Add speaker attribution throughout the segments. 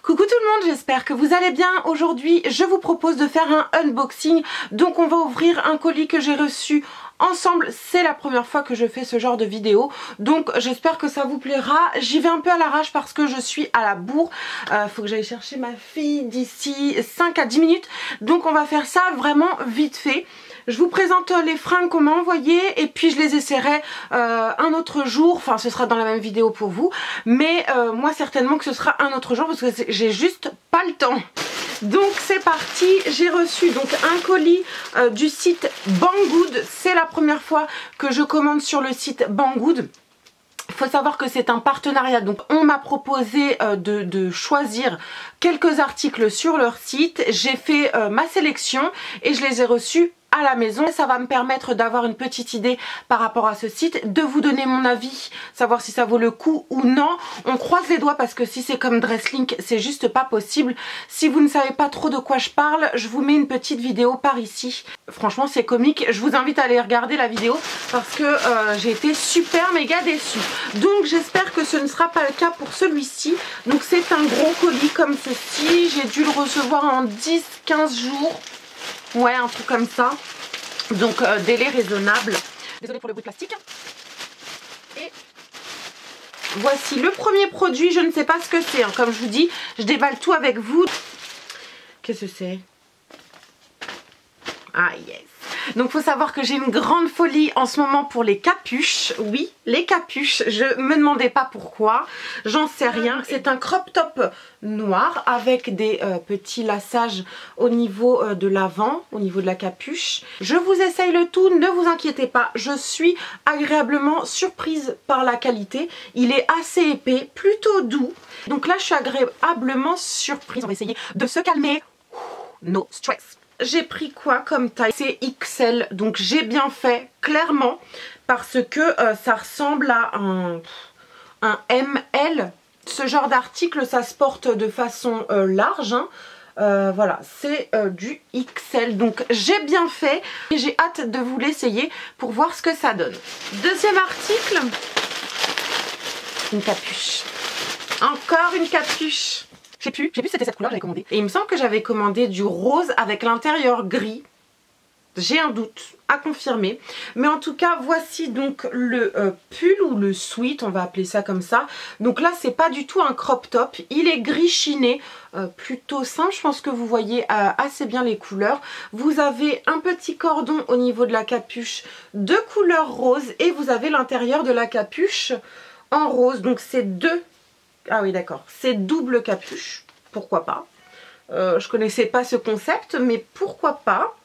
Speaker 1: Coucou tout le monde, j'espère que vous allez bien. Aujourd'hui je vous propose de faire un unboxing. Donc on va ouvrir un colis que j'ai reçu ensemble. C'est la première fois que je fais ce genre de vidéo, donc j'espère que ça vous plaira. J'y vais un peu à l'arrache parce que je suis à la bourre. Faut que j'aille chercher ma fille d'ici 5 à 10 minutes. Donc on va faire ça vraiment vite fait. Je vous présente les fringues qu'on m'a envoyées et puis je les essaierai un autre jour. Enfin ce sera dans la même vidéo pour vous, mais moi certainement que ce sera un autre jour parce que j'ai juste pas le temps. Donc c'est parti, j'ai reçu donc un colis du site Banggood. C'est la première fois que je commande sur le site Banggood. Il faut savoir que c'est un partenariat, donc on m'a proposé de choisir quelques articles sur leur site. J'ai fait ma sélection et je les ai reçus à la maison. Ça va me permettre d'avoir une petite idée par rapport à ce site, de vous donner mon avis, savoir si ça vaut le coup ou non. On croise les doigts parce que si c'est comme Dresslink, c'est juste pas possible. Si vous ne savez pas trop de quoi je parle, je vous mets une petite vidéo par ici. Franchement c'est comique, je vous invite à aller regarder la vidéo parce que j'ai été super méga déçue. Donc j'espère que ce ne sera pas le cas pour celui-ci. Donc c'est un gros colis comme ceci, j'ai dû le recevoir en 10-15 jours. Ouais, un truc comme ça. Donc délai raisonnable. Désolée pour le bruit de plastique. Et voici le premier produit. Je ne sais pas ce que c'est, hein. Comme je vous dis, je déballe tout avec vous. Qu'est-ce que c'est? Ah yes. Donc faut savoir que j'ai une grande folie en ce moment pour les capuches. Oui, les capuches, je me demandais pas pourquoi, j'en sais rien. C'est un crop top noir avec des petits lassages au niveau de l'avant, au niveau de la capuche. Je vous essaye le tout, ne vous inquiétez pas, je suis agréablement surprise par la qualité. Il est assez épais, plutôt doux. Donc là je suis agréablement surprise. On va essayer de se calmer. No stress. J'ai pris quoi comme taille? C'est XL, donc j'ai bien fait, clairement, parce que ça ressemble à un ML. Ce genre d'article, ça se porte de façon large, hein. Voilà, c'est du XL, donc j'ai bien fait et j'ai hâte de vous l'essayer pour voir ce que ça donne. Deuxième article, une capuche. Encore une capuche. Je sais plus si c'était cette couleur que j'avais commandé. Et il me semble que j'avais commandé du rose avec l'intérieur gris. J'ai un doute à confirmer. Mais en tout cas, voici donc le pull ou le sweat, on va appeler ça comme ça. Donc là, c'est pas du tout un crop top. Il est gris chiné, plutôt simple. Je pense que vous voyez assez bien les couleurs. Vous avez un petit cordon au niveau de la capuche de couleur rose. Et vous avez l'intérieur de la capuche en rose. Donc c'est deux. Ah oui d'accord, c'est double capuche, pourquoi pas. Je connaissais pas ce concept, mais pourquoi pas.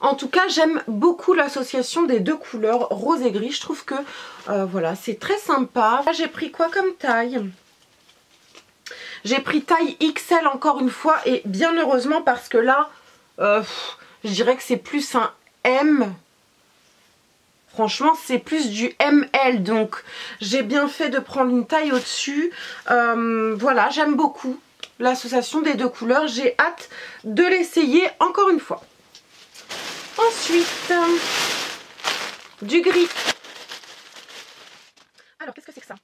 Speaker 1: En tout cas, j'aime beaucoup l'association des deux couleurs, rose et gris. Je trouve que voilà, c'est très sympa. Là, j'ai pris quoi comme taille? J'ai pris taille XL encore une fois, et bien heureusement parce que là, je dirais que c'est plus un M. Franchement c'est plus du ML, donc j'ai bien fait de prendre une taille au-dessus. Voilà, j'aime beaucoup l'association des deux couleurs. J'ai hâte de l'essayer encore une fois. Ensuite, du gris. Alors qu'est-ce que c'est que ça?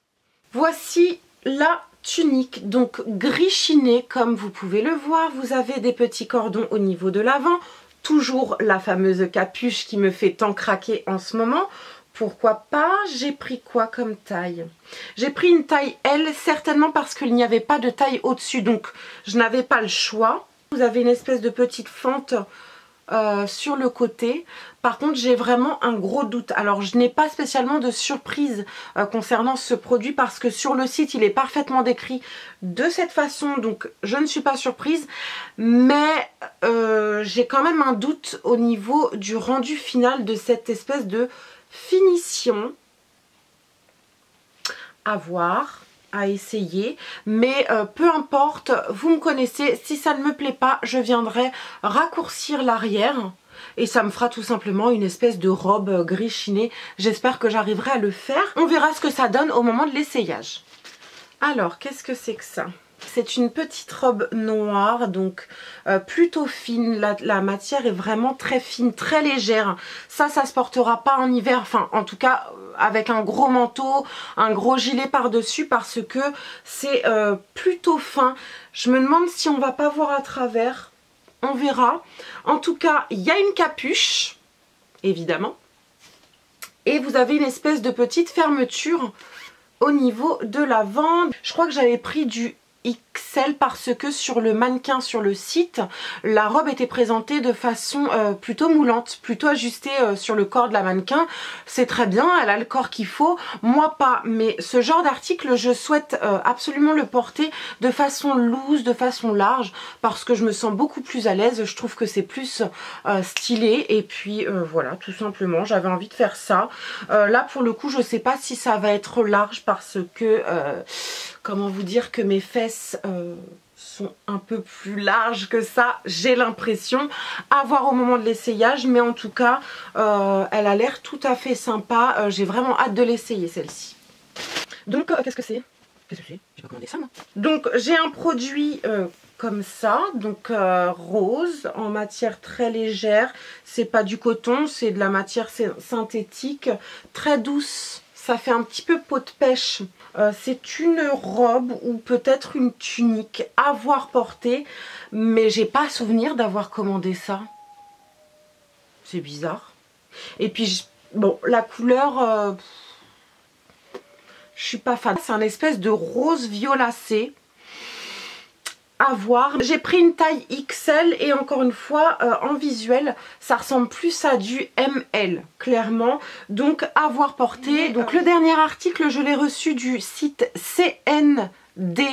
Speaker 1: Voici la tunique, donc gris chiné comme vous pouvez le voir. Vous avez des petits cordons au niveau de l'avant. Toujours la fameuse capuche qui me fait tant craquer en ce moment. Pourquoi pas? J'ai pris quoi comme taille? J'ai pris une taille L, certainement parce qu'il n'y avait pas de taille au-dessus, donc je n'avais pas le choix. Vous avez une espèce de petite fente sur le côté. Par contre j'ai vraiment un gros doute. Alors je n'ai pas spécialement de surprise concernant ce produit parce que sur le site il est parfaitement décrit de cette façon, donc je ne suis pas surprise, mais j'ai quand même un doute au niveau du rendu final de cette espèce de finition. À voir, à essayer, mais peu importe, vous me connaissez, si ça ne me plaît pas, je viendrai raccourcir l'arrière et ça me fera tout simplement une espèce de robe gris chiné. J'espère que j'arriverai à le faire. On verra ce que ça donne au moment de l'essayage. Alors, qu'est-ce que c'est que ça? C'est une petite robe noire, donc plutôt fine. La matière est vraiment très fine, très légère. Ça se portera pas en hiver, enfin en tout cas avec un gros manteau, un gros gilet par-dessus parce que c'est plutôt fin. Je me demande si on va pas voir à travers, on verra. En tout cas, il y a une capuche, évidemment. Et vous avez une espèce de petite fermeture au niveau de l'avant. Je crois que j'avais pris du XL parce que sur le mannequin sur le site, la robe était présentée de façon plutôt moulante, plutôt ajustée sur le corps de la mannequin. C'est très bien, elle a le corps qu'il faut, moi pas, mais ce genre d'article je souhaite absolument le porter de façon loose, de façon large, parce que je me sens beaucoup plus à l'aise, je trouve que c'est plus stylé, et puis voilà, tout simplement j'avais envie de faire ça. Là pour le coup je sais pas si ça va être large parce que comment vous dire que mes fesses sont un peu plus larges que ça, j'ai l'impression, à voir au moment de l'essayage, mais en tout cas elle a l'air tout à fait sympa, j'ai vraiment hâte de l'essayer celle-ci. Donc qu'est-ce que c'est? Qu'est-ce que c'est? J'ai pas commandé ça moi. Donc j'ai un produit comme ça, donc rose, en matière très légère, c'est pas du coton, c'est de la matière synthétique, très douce. Ça fait un petit peu peau de pêche. C'est une robe ou peut-être une tunique à voir porter, mais j'ai pas souvenir d'avoir commandé ça. C'est bizarre. Et puis, bon, la couleur, je suis pas fan. C'est un espèce de rose violacé. À voir. J'ai pris une taille XL et encore une fois en visuel ça ressemble plus à du ML clairement, donc à voir porter. Donc le dernier article je l'ai reçu du site CND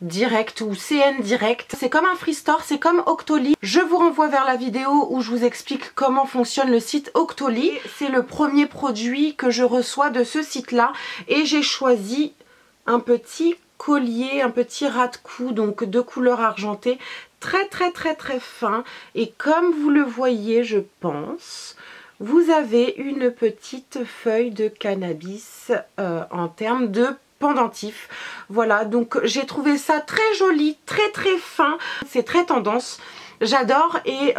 Speaker 1: Direct ou CN Direct. C'est comme un free store, c'est comme Octoly. Je vous renvoie vers la vidéo où je vous explique comment fonctionne le site Octoly. C'est le premier produit que je reçois de ce site là et j'ai choisi un petit collier, un petit ras de cou, donc de couleur argentée, très fin, et comme vous le voyez je pense, vous avez une petite feuille de cannabis en termes de pendentif. Voilà, donc j'ai trouvé ça très joli, très fin, c'est très tendance. J'adore et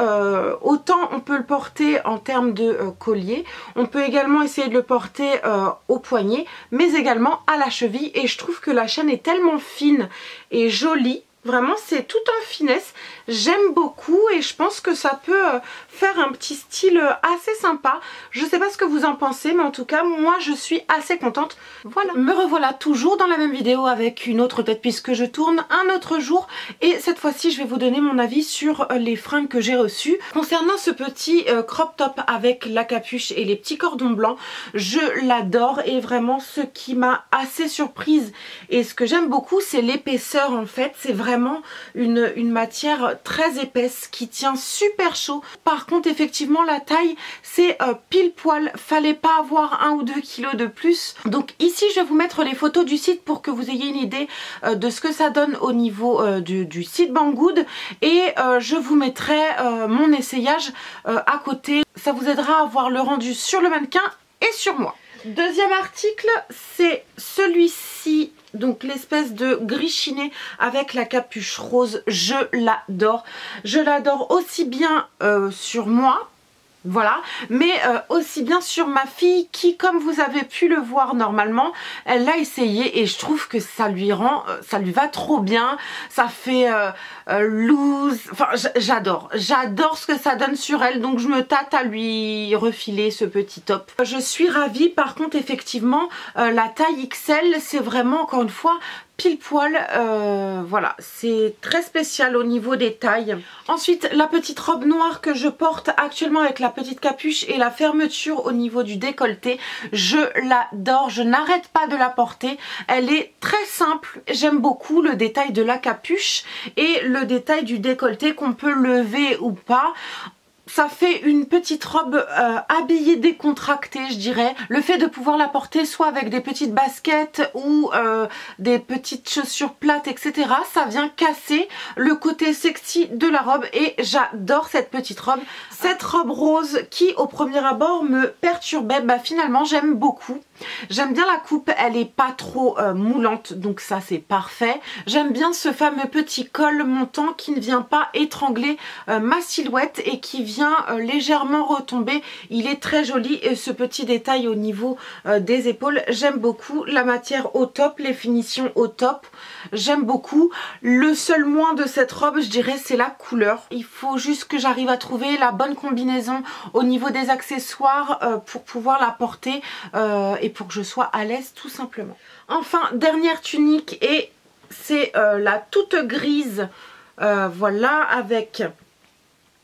Speaker 1: autant on peut le porter en termes de collier, on peut également essayer de le porter au poignet, mais également à la cheville, et je trouve que la chaîne est tellement fine et jolie. Vraiment c'est tout en finesse, j'aime beaucoup et je pense que ça peut faire un petit style assez sympa. Je sais pas ce que vous en pensez, mais en tout cas moi je suis assez contente. Voilà, me revoilà toujours dans la même vidéo avec une autre tête puisque je tourne un autre jour, et cette fois-ci je vais vous donner mon avis sur les fringues que j'ai reçues. Concernant ce petit crop top avec la capuche et les petits cordons blancs, je l'adore, et vraiment ce qui m'a assez surprise et ce que j'aime beaucoup c'est l'épaisseur en fait. C'est vraiment une matière très épaisse qui tient super chaud. Par contre effectivement la taille c'est pile poil, fallait pas avoir 1 ou 2 kilos de plus. Donc ici je vais vous mettre les photos du site pour que vous ayez une idée de ce que ça donne au niveau du site Banggood, et je vous mettrai mon essayage à côté. Ça vous aidera à voir le rendu sur le mannequin et sur moi. Deuxième article, c'est celui-ci, donc l'espèce de gris chiné avec la capuche rose. Je l'adore. Je l'adore aussi bien sur moi, voilà, mais aussi bien sur ma fille qui, comme vous avez pu le voir normalement, elle l'a essayé et je trouve que ça lui va trop bien. Ça fait loose, enfin j'adore ce que ça donne sur elle, donc je me tâte à lui refiler ce petit top. Je suis ravie. Par contre effectivement la taille XL c'est vraiment encore une fois pile poil, voilà, c'est très spécial au niveau des tailles. Ensuite la petite robe noire que je porte actuellement avec la petite capuche et la fermeture au niveau du décolleté, je l'adore, je n'arrête pas de la porter. Elle est très simple, j'aime beaucoup le détail de la capuche et le détail du décolleté qu'on peut lever ou pas. Ça fait une petite robe habillée décontractée, je dirais. Le fait de pouvoir la porter soit avec des petites baskets ou des petites chaussures plates, etc. Ça vient casser le côté sexy de la robe et j'adore cette petite robe. Cette robe rose qui au premier abord me perturbait, bah finalement j'aime beaucoup. J'aime bien la coupe, elle est pas trop moulante, donc ça c'est parfait. J'aime bien ce fameux petit col montant qui ne vient pas étrangler ma silhouette et qui vient légèrement retomber. Il est très joli et ce petit détail au niveau des épaules, j'aime beaucoup. La matière au top, les finitions au top, j'aime beaucoup. Le seul moins de cette robe, je dirais, c'est la couleur. Il faut juste que j'arrive à trouver la bonne combinaison au niveau des accessoires pour pouvoir la porter et pour que je sois à l'aise tout simplement. Enfin, dernière tunique et c'est la toute grise, voilà, avec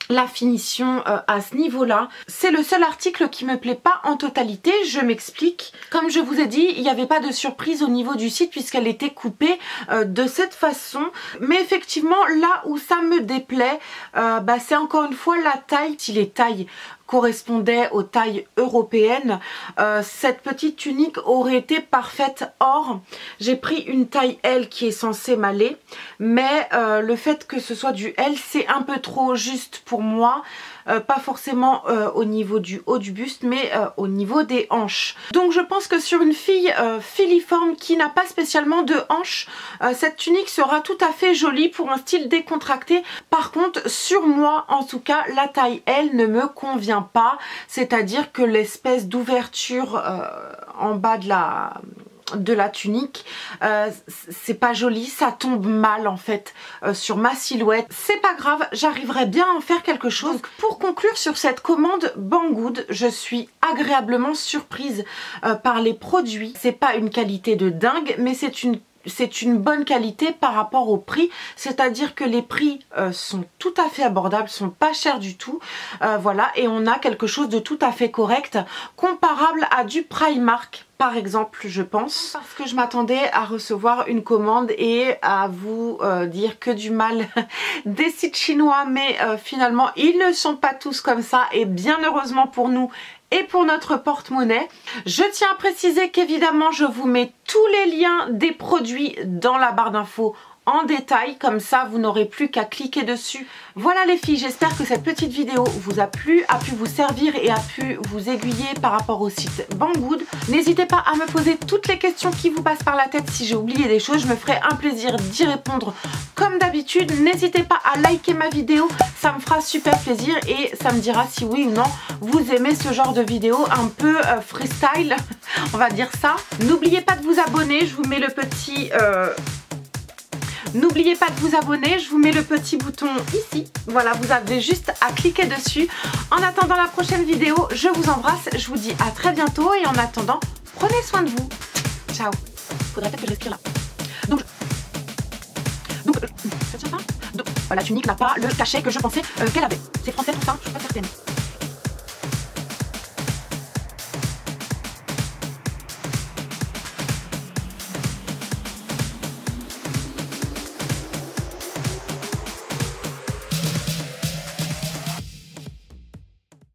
Speaker 1: la finition à ce niveau là. C'est le seul article qui me plaît pas en totalité, je m'explique. Comme je vous ai dit, il n'y avait pas de surprise au niveau du site puisqu'elle était coupée de cette façon, mais effectivement là où ça me déplaît, bah, c'est encore une fois la taille. Si les tailles correspondait aux tailles européennes, cette petite tunique aurait été parfaite. Or, j'ai pris une taille L qui est censée m'aller, mais le fait que ce soit du L, c'est un peu trop juste pour moi. Pas forcément au niveau du haut du buste, mais au niveau des hanches. Donc je pense que sur une fille filiforme qui n'a pas spécialement de hanches, cette tunique sera tout à fait jolie pour un style décontracté. Par contre, sur moi en tout cas, la taille L ne me convient pas, c'est-à-dire que l'espèce d'ouverture en bas de la tunique, c'est pas joli, ça tombe mal en fait sur ma silhouette. C'est pas grave, j'arriverai bien à en faire quelque chose. Donc, pour conclure sur cette commande Banggood, je suis agréablement surprise par les produits. C'est pas une qualité de dingue, mais c'est une bonne qualité par rapport au prix, c'est-à-dire que les prix sont tout à fait abordables, sont pas chers du tout, voilà, et on a quelque chose de tout à fait correct, comparable à du Primark par exemple, je pense, parce que je m'attendais à recevoir une commande et à vous dire que du mal des sites chinois, mais finalement ils ne sont pas tous comme ça et bien heureusement pour nous et pour notre porte-monnaie. Je tiens à préciser qu'évidemment je vous mets tous les liens des produits dans la barre d'infos en détail, comme ça vous n'aurez plus qu'à cliquer dessus. Voilà les filles, j'espère que cette petite vidéo vous a plu, a pu vous servir et a pu vous aiguiller par rapport au site Banggood. N'hésitez pas à me poser toutes les questions qui vous passent par la tête. Si j'ai oublié des choses, je me ferai un plaisir d'y répondre comme d'habitude. N'hésitez pas à liker ma vidéo, ça me fera super plaisir et ça me dira si oui ou non vous aimez ce genre de vidéo un peu freestyle, on va dire ça. N'oubliez pas de vous abonner, je vous mets le petit... N'oubliez pas de vous abonner, je vous mets le petit bouton ici. Voilà, vous avez juste à cliquer dessus. En attendant la prochaine vidéo, je vous embrasse, je vous dis à très bientôt et en attendant, prenez soin de vous. Ciao. Faudrait peut-être que je respire là. Donc ça tient pas. Donc, la tunique n'a pas le cachet que je pensais qu'elle avait. C'est français tout ça, je suis pas certaine.